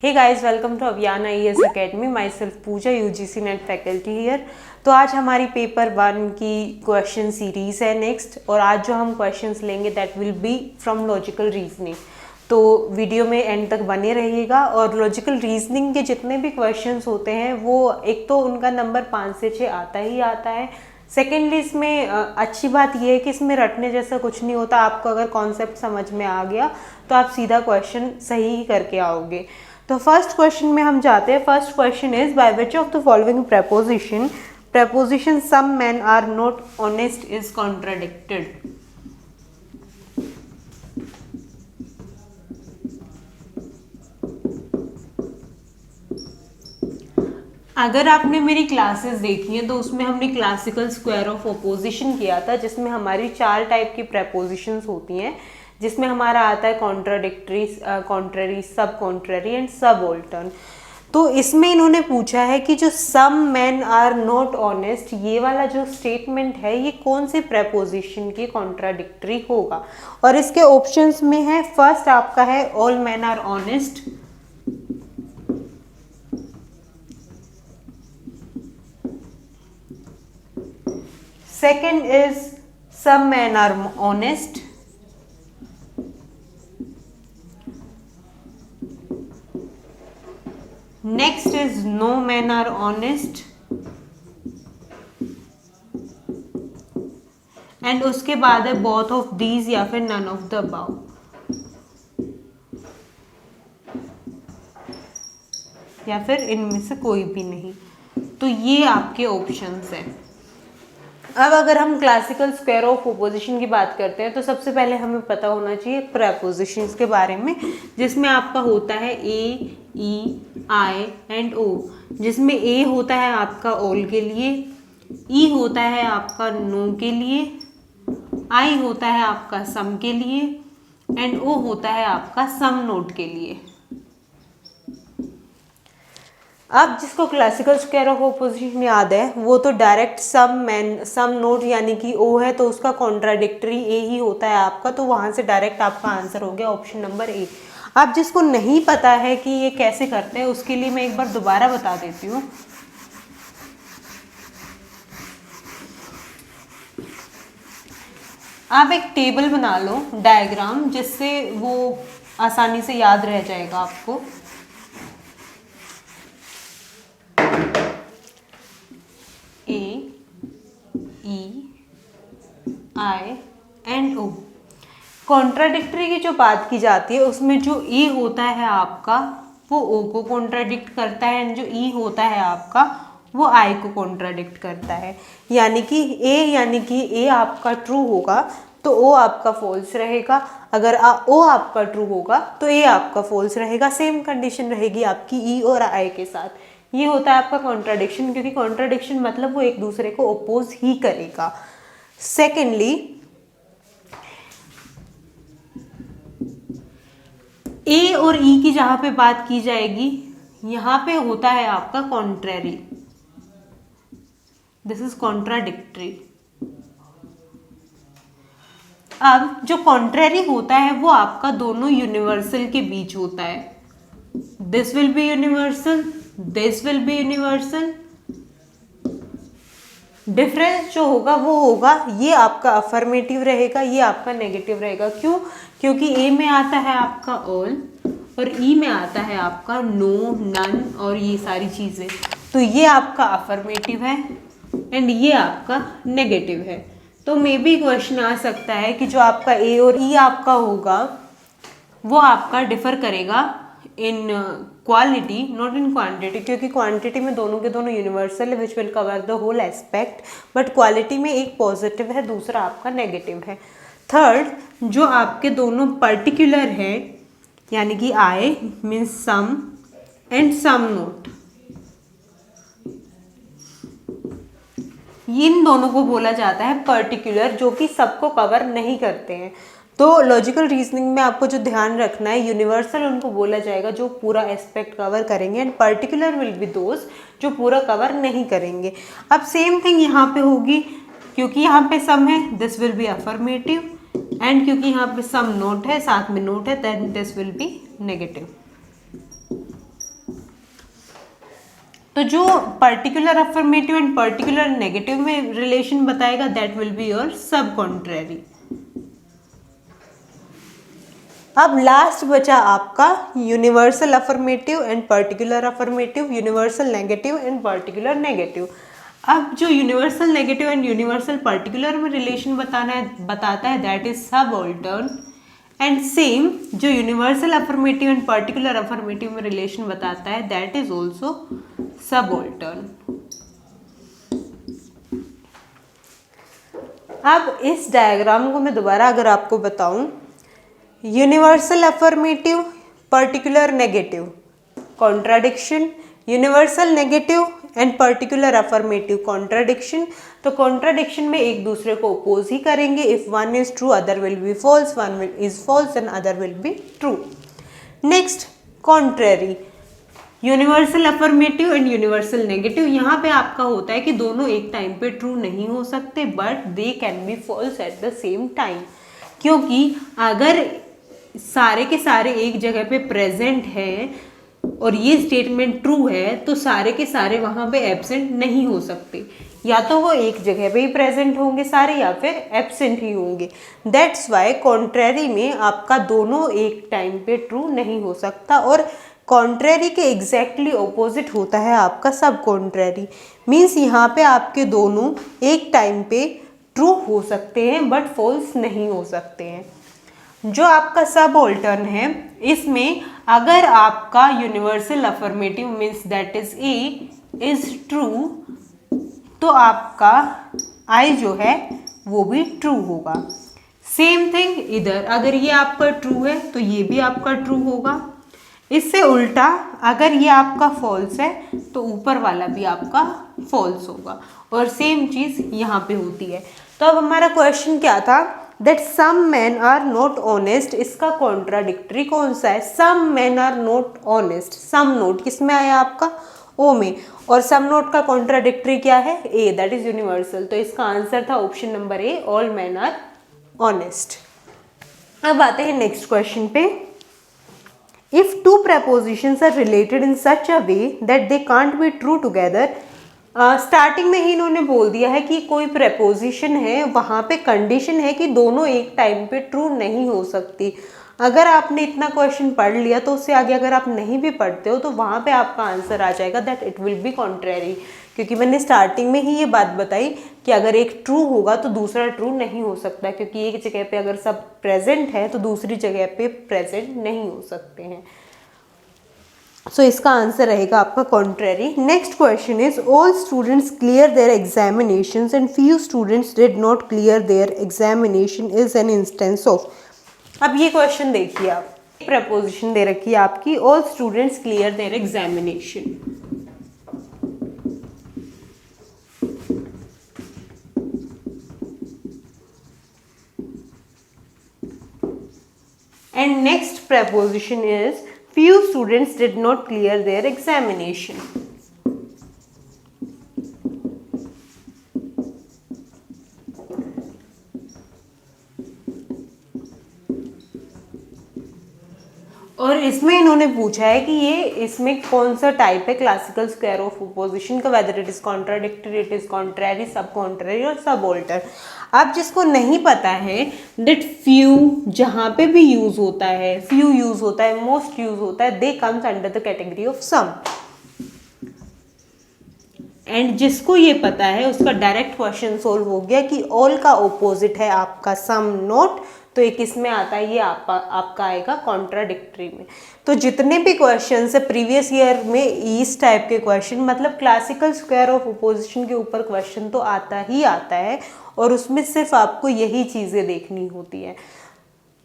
Hey guys, welcome to Abhiyan IAS academy. Myself Pooja, UGC net faculty here. तो आज हमारी paper 1 की question series है नेक्स्ट, और आज जो हम क्वेश्चंस लेंगे that will B from logical reasoning. तो वीडियो में एंड तक बने रहिएगा। और लॉजिकल रीजनिंग के जितने भी क्वेश्चंस होते हैं वो एक तो उनका नंबर 5 से 6 आता ही आता है। सेकेंडली इसमें अच्छी बात यह है कि इसमें रटने जैसा कुछ नहीं होता। आपको अगर कॉन्सेप्ट समझ में आ गया तो आप सीधा क्वेश्चन सही ही करके आओगे। तो फर्स्ट क्वेश्चन में हम जाते हैं। First question is by which of the following preposition some men are not honest is contradicted। अगर आपने मेरी क्लासेस देखी हैं तो उसमें हमने क्लासिकल स्क्वायर ऑफ ऑपोजिशन किया था, जिसमें हमारी 4 टाइप की प्रेपोजिशंस होती हैं, जिसमें हमारा आता है कॉन्ट्राडिक्टरी, कॉन्ट्ररी, सब कॉन्ट्ररी एंड सब ऑल्टर्न। तो इसमें इन्होंने पूछा है कि जो सम मैन आर नॉट ऑनेस्ट, ये वाला जो स्टेटमेंट है ये कौन से प्रेपोजिशन की कॉन्ट्राडिक्टरी होगा। और इसके ऑप्शंस में है, फर्स्ट आपका है all man are honest, second is some men are honest, next is no men are honest, and उसके बाद है both of these या फिर none of the above। या फिर इनमें से कोई भी नहीं। तो ये आपके ऑप्शंस हैं। अब अगर हम क्लासिकल स्क्वायर ऑफ ऑपोजिशन की बात करते हैं तो सबसे पहले हमें पता होना चाहिए प्रेपोजिशंस के बारे में, जिसमें आपका होता है ए, ई, आई एंड ओ। जिसमें ए होता है आपका ऑल के लिए, ई होता है आपका नो के लिए, आई होता है आपका सम के लिए एंड ओ होता है आपका सम नोट के लिए। अब जिसको क्लासिकल स्क्वायर ऑफ ऑपोजिशन याद है वो तो डायरेक्ट सम नोट यानी कि ओ है तो उसका कॉन्ट्राडिक्टरी ए ही होता है आपका, तो वहां से डायरेक्ट आपका आंसर हो गया ऑप्शन नंबर ए। अब जिसको नहीं पता है कि ये कैसे करते हैं उसके लिए मैं एक बार दोबारा बता देती हूँ। आप एक टेबल बना लो, डायग्राम, जिससे वो आसानी से याद रह जाएगा आपको। ए, ई, आई एंड ओ। कॉन्ट्राडिक्टरी की जो बात की जाती है उसमें जो ए होता है आपका वो ओ को कॉन्ट्राडिक्ट करता है, एंड जो ई होता है आपका वो आई को कॉन्ट्राडिक्ट करता है। यानी कि ए आपका ट्रू होगा तो ओ आपका फॉल्स रहेगा, अगर ओ आपका ट्रू होगा तो ए आपका फॉल्स रहेगा। सेम कंडीशन रहेगी आपकी ई और आई के साथ। ये होता है आपका कॉन्ट्राडिक्शन, क्योंकि कॉन्ट्राडिक्शन मतलब वो एक दूसरे को अपोज ही करेगा। सेकेंडली, ए और ई की जहां पे बात की जाएगी यहां पे होता है आपका कॉन्ट्ररी, दिस इज कॉन्ट्राडिक्टरी। अब जो कॉन्ट्ररी होता है वो आपका दोनों यूनिवर्सल के बीच होता है। This will B universal, this will B universal. Difference जो होगा वो होगा ये आपका अफर्मेटिव रहेगा, ये आपका नेगेटिव रहेगा। क्यों? क्योंकि ए में आता है आपका ऑल और ई में आता है आपका नो, नन और ये सारी चीजें। तो ये आपका अफर्मेटिव है एंड ये आपका नेगेटिव है। तो मे बी क्वेश्चन आ सकता है कि जो आपका ए और ई आपका होगा वो आपका डिफर करेगा in quality not in quantity, क्योंकि क्वांटिटी में दोनों के दोनों यूनिवर्सल है which will cover the whole aspect, but quality में एक पॉजिटिव है दूसरा आपका नेगेटिव है। थर्ड, जो आपके दोनों पर्टिकुलर है यानी कि I means some and some not, इन दोनों को बोला जाता है पर्टिकुलर, जो कि सबको कवर नहीं करते हैं। तो लॉजिकल रीजनिंग में आपको जो ध्यान रखना है, यूनिवर्सल उनको बोला जाएगा जो पूरा एस्पेक्ट कवर करेंगे, and particular will be those जो पूरा कवर नहीं करेंगे। अब सेम थिंग यहाँ पे होगी, क्योंकि यहाँ पे सम है this will B affirmative, and क्योंकि यहाँ पे सम नोट है, साथ में नोट है, then this will be negative. तो जो particular affirmative and particular negative में रिलेशन बताएगा that will be your sub contrary. अब लास्ट बचा आपका universal affirmative and particular affirmative, universal negative and particular negative. अब जो universal negative and universal particular में रिलेशन बताता है that is subaltern, and same जो universal affirmative and particular affirmative में रिलेशन बताता है दैट इज ऑल्सो सबऑल्टर्न। अब इस डायग्राम को मैं दोबारा अगर आपको बताऊं, universal affirmative, particular negative, contradiction, universal negative and particular affirmative, contradiction. तो कॉन्ट्राडिक्शन में एक दूसरे को अपोज ही करेंगे, if one is true other will be false, one is false and other will be true. Next contrary, universal affirmative and universal negative. यहाँ पे आपका होता है कि दोनों एक टाइम पे ट्रू नहीं हो सकते but they can be false at the same time, क्योंकि अगर सारे के सारे एक जगह पे प्रेजेंट है और ये स्टेटमेंट ट्रू है तो सारे के सारे वहाँ पे एब्सेंट नहीं हो सकते, या तो वो एक जगह पे ही प्रेजेंट होंगे सारे या फिर एब्सेंट ही होंगे। दैट्स वाई कॉन्ट्रेरी में आपका दोनों एक टाइम पे ट्रू नहीं हो सकता, और कॉन्ट्रेरी के एग्जैक्टली ऑपोजिट होता है आपका सब कॉन्ट्रेरी। मीन्स यहाँ पे आपके दोनों एक टाइम पे ट्रू हो सकते हैं बट फॉल्स नहीं हो सकते हैं। जो आपका सब ऑल्टर्न है इसमें अगर आपका universal affirmative means that is a is true तो आपका आई जो है वो भी ट्रू होगा। सेम थिंग इधर, अगर ये आपका ट्रू है तो ये भी आपका ट्रू होगा। इससे उल्टा अगर ये आपका फॉल्स है तो ऊपर वाला भी आपका फॉल्स होगा, और सेम चीज़ यहाँ पे होती है। तो अब हमारा क्वेश्चन क्या था, that some man are not honest, इसका कॉन्ट्राडिक्टरी कौन सा है? Some man are not honest, some not किस में आया आपका? ओ में, और सम नोट का कॉन्ट्राडिक्टरी क्या है? A, that is universal. तो इसका आंसर था option number A, all man are honest. अब आते हैं नेक्स्ट क्वेश्चन पे। If two prepositions are related in such a way that they can't be true together, starting में ही इन्होंने बोल दिया है कि कोई प्रेपोजिशन है, वहाँ पे कंडीशन है कि दोनों एक टाइम पे ट्रू नहीं हो सकती। अगर आपने इतना क्वेश्चन पढ़ लिया तो उससे आगे अगर आप नहीं भी पढ़ते हो तो वहाँ पे आपका आंसर आ जाएगा that it will be contrary, क्योंकि मैंने स्टार्टिंग में ही ये बात बताई कि अगर एक ट्रू होगा तो दूसरा ट्रू नहीं हो सकता, क्योंकि एक जगह पे अगर सब प्रेजेंट है तो दूसरी जगह पे प्रेजेंट नहीं हो सकते हैं। सो इसका आंसर रहेगा आपका contrary. Next question is all students clear their examinations and few students did not clear their examination is an instance of. अब ये क्वेश्चन देखिए, आप प्रपोजिशन दे रखी है आपकी, all students clear their examination. And next proposition is few students did not clear their examination. और इसमें इन्होंने पूछा है कि ये इसमें कौन सा टाइप है क्लासिकल स्क्वायर ऑफ ऑपोजिशन का, whether it is contradictory, it is contrary, सब कॉन्ट्रेरी और सब ऑल्टर। आप जिसको नहीं पता है दैट फ्यू जहाँ पे भी यूज होता है, फ्यू यूज होता है, मोस्ट यूज होता है, they comes under the category of some. And जिसको ये पता है उसका डायरेक्ट क्वेश्चन सोल्व हो गया कि ऑल का ऑपोजिट है आपका सम नॉट, तो ये किस में आता है? ये आपका आएगा कॉन्ट्राडिक्टरी में। तो जितने भी क्वेश्चन है प्रीवियस ईयर में इस टाइप के क्वेश्चन, मतलब क्लासिकल स्क्वायर ऑफ ऑपोजिशन के ऊपर क्वेश्चन तो आता ही आता है, और उसमें सिर्फ आपको यही चीज़ें देखनी होती है।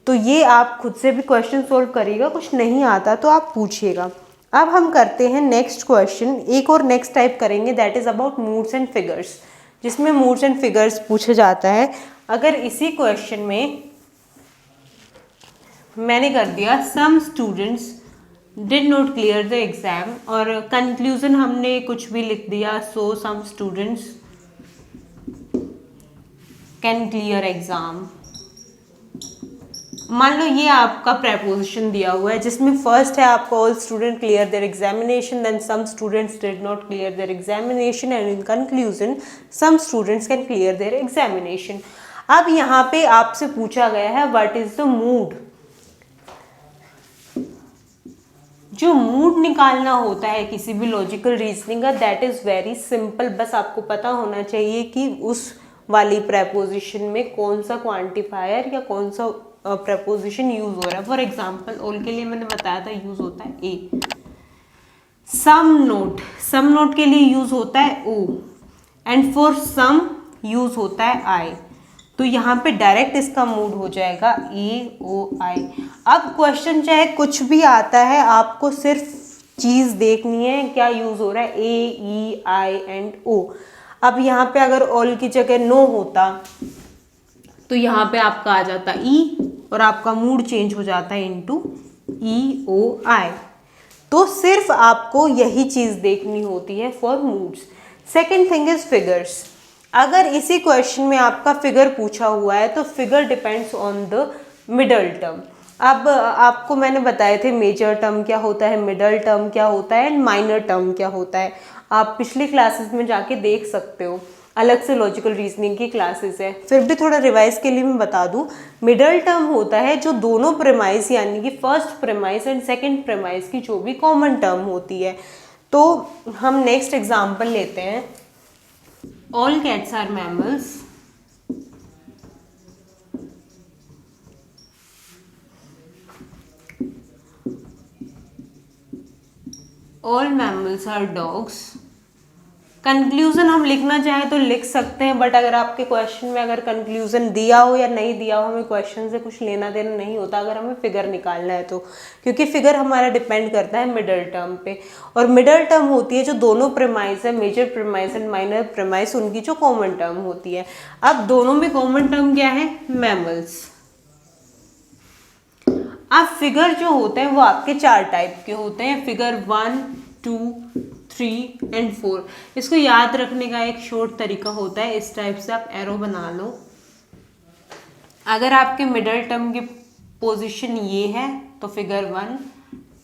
तो ये आप खुद से भी क्वेश्चन सोल्व करिएगा, कुछ नहीं आता तो आप पूछिएगा। अब हम करते हैं नेक्स्ट क्वेश्चन, एक और नेक्स्ट टाइप करेंगे that is about moods and figures, जिसमें मूड्स एंड फिगर्स पूछा जाता है। अगर इसी क्वेश्चन में मैंने कर दिया some students did not clear the exam, और कंक्लूजन हमने कुछ भी लिख दिया, so some students can clear exam, मान लो ये आपका प्रेपोजिशन दिया हुआ है जिसमें फर्स्ट है आपका all student clear their examination, then some students did not clear their examination and in conclusion some students can clear their examination. अब यहाँ पे आपसे पूछा गया है व्हाट इज द मूड। जो मूड निकालना होता है किसी भी लॉजिकल रीजनिंग का दैट इज वेरी सिंपल। बस आपको पता होना चाहिए कि उस वाली प्रेपोजिशन में कौन सा क्वांटिफायर या कौन सा प्रेपोजिशन यूज हो रहा है। फॉर एग्जाम्पल ऑल के लिए मैंने बताया था यूज होता है ए। सम नोट के लिए यूज होता है ओ, एंड फॉर सम यूज होता है आई। तो यहाँ पे डायरेक्ट इसका मूड हो जाएगा ए ओ आई। अब क्वेश्चन चाहे कुछ भी आता है, आपको सिर्फ चीज देखनी है क्या यूज हो रहा है, ए ई आई एंड ओ। अब यहाँ पे अगर ऑल की जगह नो होता तो यहाँ पे आपका आ जाता ई और आपका मूड चेंज हो जाता है इनटू ई ओ आई। तो सिर्फ आपको यही चीज देखनी होती है for moods. Second thing is figures. अगर इसी क्वेश्चन में आपका फिगर पूछा हुआ है तो figure depends on the middle term. अब आपको मैंने बताए थे मेजर टर्म क्या होता है, मिडल टर्म क्या होता है एंड माइनर टर्म क्या होता है। आप पिछली क्लासेस में जाके देख सकते हो, अलग से लॉजिकल रीजनिंग की क्लासेस है। फिर भी थोड़ा रिवाइज के लिए मैं बता दूं, मिडल टर्म होता है जो दोनों प्रेमाइज यानी कि first premise and second premise की जो भी कॉमन टर्म होती है। तो हम नेक्स्ट एग्जाम्पल लेते हैं। All cats are mammals. All mammals are dogs. Conclusion हम लिखना चाहें तो लिख सकते हैं, बट अगर आपके क्वेश्चन में अगर कंक्लूजन दिया हो या नहीं दिया हो, हमें क्वेश्चन से कुछ लेना देना नहीं होता अगर हमें फिगर निकालना है तो, क्योंकि फिगर हमारा डिपेंड करता है मिडल टर्म पे। और मिडल टर्म होती है जो दोनों प्रेमाइज है, major premise and minor premise, उनकी जो कॉमन टर्म होती है। अब दोनों में कॉमन टर्म क्या है, मैमल्स। अब फिगर जो होते हैं वो आपके 4 टाइप के होते हैं, फिगर 1 2 3 एंड 4। इसको याद रखने का एक शॉर्ट तरीका होता है, इस टाइप से आप एरो बना लो। अगर आपके मिडल टर्म की पोजीशन ये है तो फिगर 1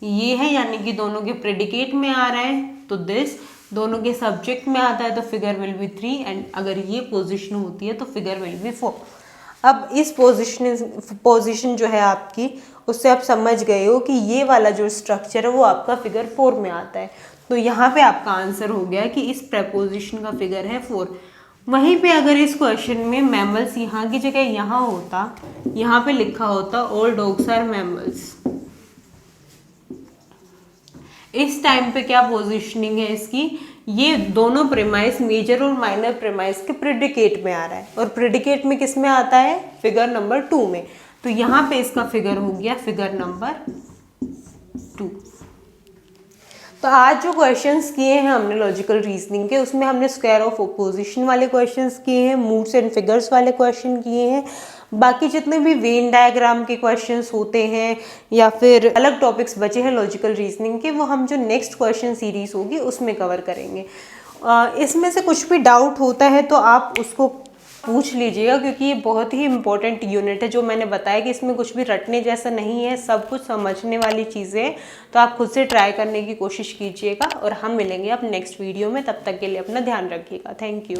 ये है, यानी कि दोनों के प्रेडिकेट में आ रहा है तो दिस, दोनों के सब्जेक्ट में आता है तो फिगर विल बी 3, एंड अगर ये पोजीशन होती है तो फिगर विल बी 4। अब इस पोजीशन जो है आपकी, उससे आप समझ गए हो कि ये वाला जो स्ट्रक्चर है वो आपका फिगर 4 में आता है। तो यहाँ पे आपका आंसर हो गया कि इस प्रेपोजिशन का फिगर है 4। वहीं पे अगर इस क्वेश्चन में मैमल्स यहाँ की जगह यहाँ होता, यहाँ पे लिखा होता ऑल डॉग्स आर मैमल्स, इस टाइम पे क्या पोजीशनिंग है इसकी, ये दोनों प्रेमाइस मेजर और माइनर प्रेमाइस के प्रेडिकेट में आ रहा है, और प्रेडिकेट में किस में आता है, फिगर नंबर 2 में। तो यहाँ पे इसका फिगर हो गया फिगर नंबर 2। तो आज जो क्वेश्चंस किए हैं हमने लॉजिकल रीजनिंग के, उसमें हमने स्क्वायर ऑफ ऑपोजिशन वाले क्वेश्चंस किए हैं, मूड्स एंड फिगर्स वाले क्वेश्चन किए हैं। बाकी जितने भी वेन डायग्राम के क्वेश्चंस होते हैं या फिर अलग टॉपिक्स बचे हैं लॉजिकल रीजनिंग के, वो हम जो नेक्स्ट क्वेश्चन सीरीज होगी उसमें कवर करेंगे। इसमें से कुछ भी डाउट होता है तो आप उसको पूछ लीजिएगा, क्योंकि ये बहुत ही इंपॉर्टेंट यूनिट है। जो मैंने बताया कि इसमें कुछ भी रटने जैसा नहीं है, सब कुछ समझने वाली चीज़ें हैं। तो आप खुद से ट्राई करने की कोशिश कीजिएगा, और हम मिलेंगे अब नेक्स्ट वीडियो में। तब तक के लिए अपना ध्यान रखिएगा। Thank you.